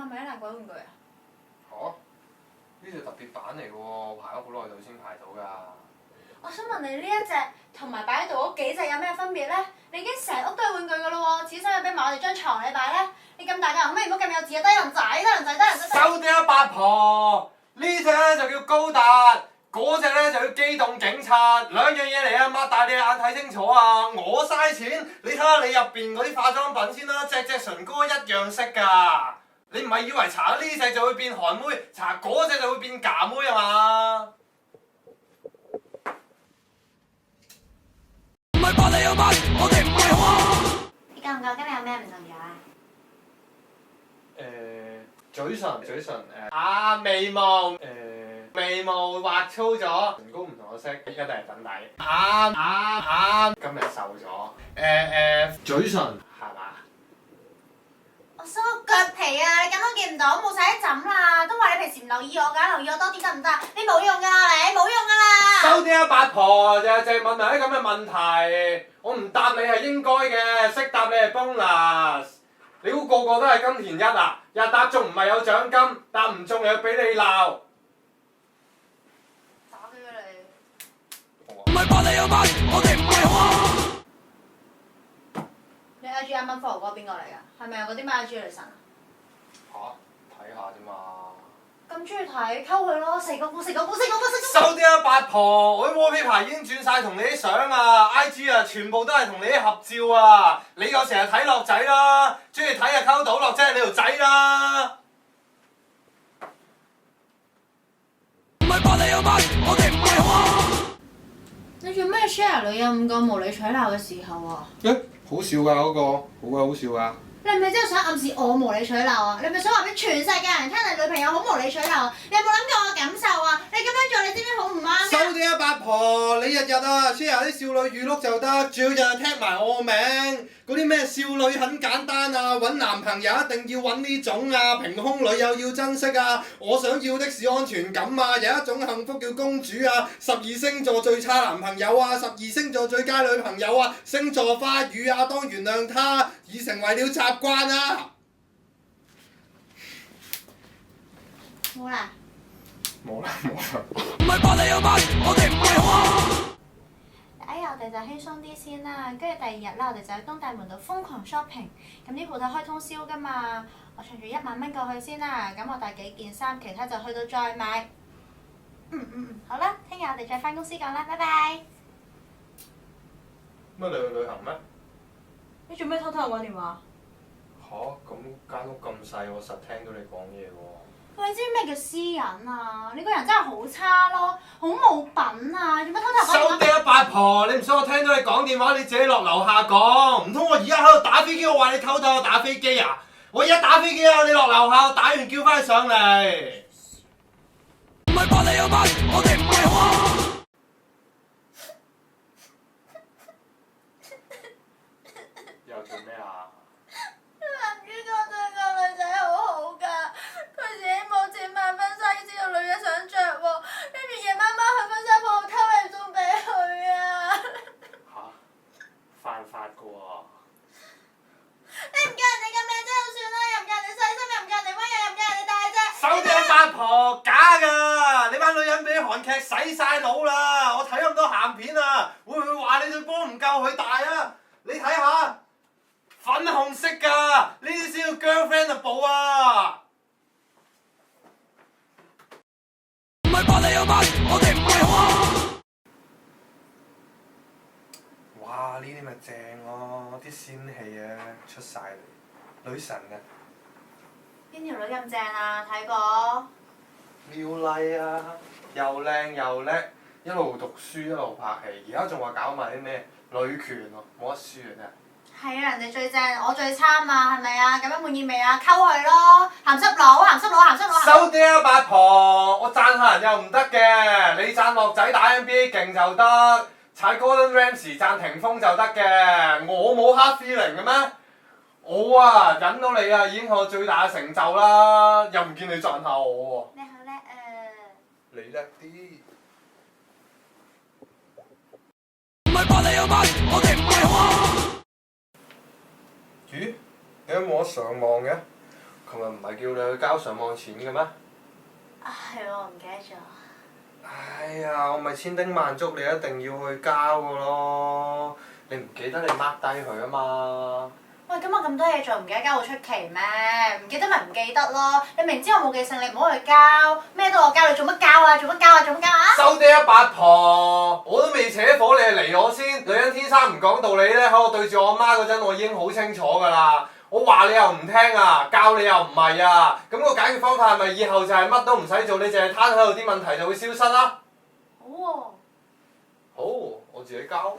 係咪啲爛鬼玩具啊？嚇！呢隻特別版嚟喎，排咗好耐隊先排到㗎。我想問你呢一隻同埋擺喺度嗰幾隻有咩分別咧？你已經成屋都係玩具㗎咯喎，只想有俾埋我哋張床你擺咧。你咁大個人可唔可以唔好咁幼稚啊？低能仔，低能仔，低能仔。收啲啊，八婆！呢隻咧就叫高達，嗰隻咧就叫機動警察，兩樣嘢嚟啊！擘大你眼睇清楚啊！我嘥錢，你睇下你入邊嗰啲化妝品先啦，隻唇膏一樣色㗎。你唔係以為搽呢隻就會變韓妹，搽嗰隻就會變假妹啊嘛？唔係扮你有扮，我哋唔係話。你夠唔夠？今日有咩唔同咗啊？嘴唇眉毛眉毛畫粗咗，唇膏唔同嘅色，一定係粉底。今日瘦咗。嘴唇係嘛？我收腳皮啊！你咁都見唔到，冇晒一枕啦！都話你平時唔留意我㗎，留意我多啲得唔得？你冇用㗎啦，你冇用㗎啦！收啲啊，八婆！淨係問埋啲咁嘅問題，我唔答你係應該嘅，識答你係 bonus。你估個個都係金田一啊？日答中唔係有獎金，答唔中又要俾你鬧。打俾你。唔係扮你有扮，我哋唔係話。你 IG 啱啱 follow 嗰個邊個嚟㗎？係咪有嗰啲咩 IG 女神啊？嚇，睇下啫嘛。咁中意睇，溝佢咯！四個估。收啲啊，八婆！我啲 wallpaper 已經轉晒同你啲相啊 ，IG 啊，全部都係同你啲合照啊！你又成日睇樂仔啦，中意睇就溝到樂仔係你條仔啦。唔係扮你有扮，我哋唔係話。你做咩 share 女人5個無理取鬧嘅時候啊？好笑㗎嗰個，好鬼好笑㗎。你係咪真係想暗示我無理取鬧啊？你係咪想話俾全世界人聽你女朋友好無理取鬧啊？你有冇諗過我嘅感受啊？你咁樣做你知唔知好唔啱㗎？收啲啊，八婆！你日日啊 share 啲少女語錄就得，仲要日日踢埋我名。嗰啲咩少女很簡單啊，揾男朋友一定要揾呢種啊，平胸女友要珍惜啊，我想要的是安全感啊，有一種幸福叫公主啊，12星座最差男朋友啊，12星座最佳女朋友啊，星座花語啊，當原諒他已成為了習慣啊！冇啦。冇啦。唔係扮你有扮，我哋唔係話。哎呀，我哋就輕鬆啲先啦，跟住第二日啦，我哋就喺東大門度瘋狂 shopping，咁啲鋪頭開通宵㗎嘛，我存住1萬蚊過去先啦，咁我帶幾件衫，其他就去到再買。好啦，聽日我哋再返公司講啦，拜拜。乜你去旅行咩？你做咩偷偷我電話？嚇，咁間屋咁細，我實聽到你講嘢喎。喂，你知唔知咩叫私隱啊？你個人真係好差咯，好冇品啊！做乜偷偷講電話？收嗲啊，八婆！你唔想我聽到你講電話，你自己落樓下講。唔通我而家喺度打飛機，我話你偷偷打飛機啊？我而家打飛機啊！你落樓下打完叫翻上嚟。唔係扮你有扮，我哋唔係話。又做咩啊？男主角對個女仔好好㗎，佢自己冇錢買婚紗，知道女嘅想着喎，跟住夜媽媽去婚紗鋪偷嚟送俾佢啊！嚇，犯法㗎喎！你唔叫人哋咁靚仔就算啦，又唔叫人哋細心，又唔叫人哋溫柔，又唔叫人哋大隻。手頂八婆假㗎！你班女人俾韓劇洗晒腦啦！我睇咁多鹹片啊，會唔會話你對波唔夠佢大啊？你睇下。粉紅色㗎，呢啲先叫 girlfriendable 啊！唔係扮你有扮，我哋唔係話。哇！呢啲咪正咯，啲仙氣啊出晒嚟，女神啊！邊條女咁正啊？睇過？妙麗啊，又靚又叻，一路讀書一路拍戲，而家仲話搞埋啲咩女權喎，冇得輸啊真係！係啊，人哋最正，我最差嘛，係咪啊？咁樣滿意未啊？溝佢咯，鹹濕佬，鹹濕佬，鹹濕佬。收啲啊，八婆！我讚下人又唔得嘅，你讚樂仔打 NBA 勁就得，踩 Gordon Ramsay 讚霆鋒就得嘅，我冇 hard feeling 嘅咩？我啊忍到你啊，已經係我最大嘅成就啦，又唔見你讚下我喎。你好叻啊！你叻啲。唔係扮你有扮，我哋唔係話。咦？你有冇得上網嘅？琴日唔係叫你去交上網錢嘅咩？啊係喎，唔記得咗。哎呀，我咪千叮萬囑你一定要去交嘅咯，你唔記得你 mark 低佢啊嘛。喂，咁我咁多嘢做，唔記得交好出奇咩？唔記得咪唔記得咯。你明知我冇記性，你唔好去交，咩都我交，你做乜交啊？做乜交啊？做乜交啊？收爹啊，八婆！我都未扯火，你就嚟我先。女人天生唔講道理咧，喺我對住我媽嗰陣，我已經好清楚㗎啦。我話你又唔聽啊，教你又唔係啊，咁個解決方法係咪以後就係乜都唔使做，你淨係攤喺度，啲問題就會消失啦？好喎。好，我自己交。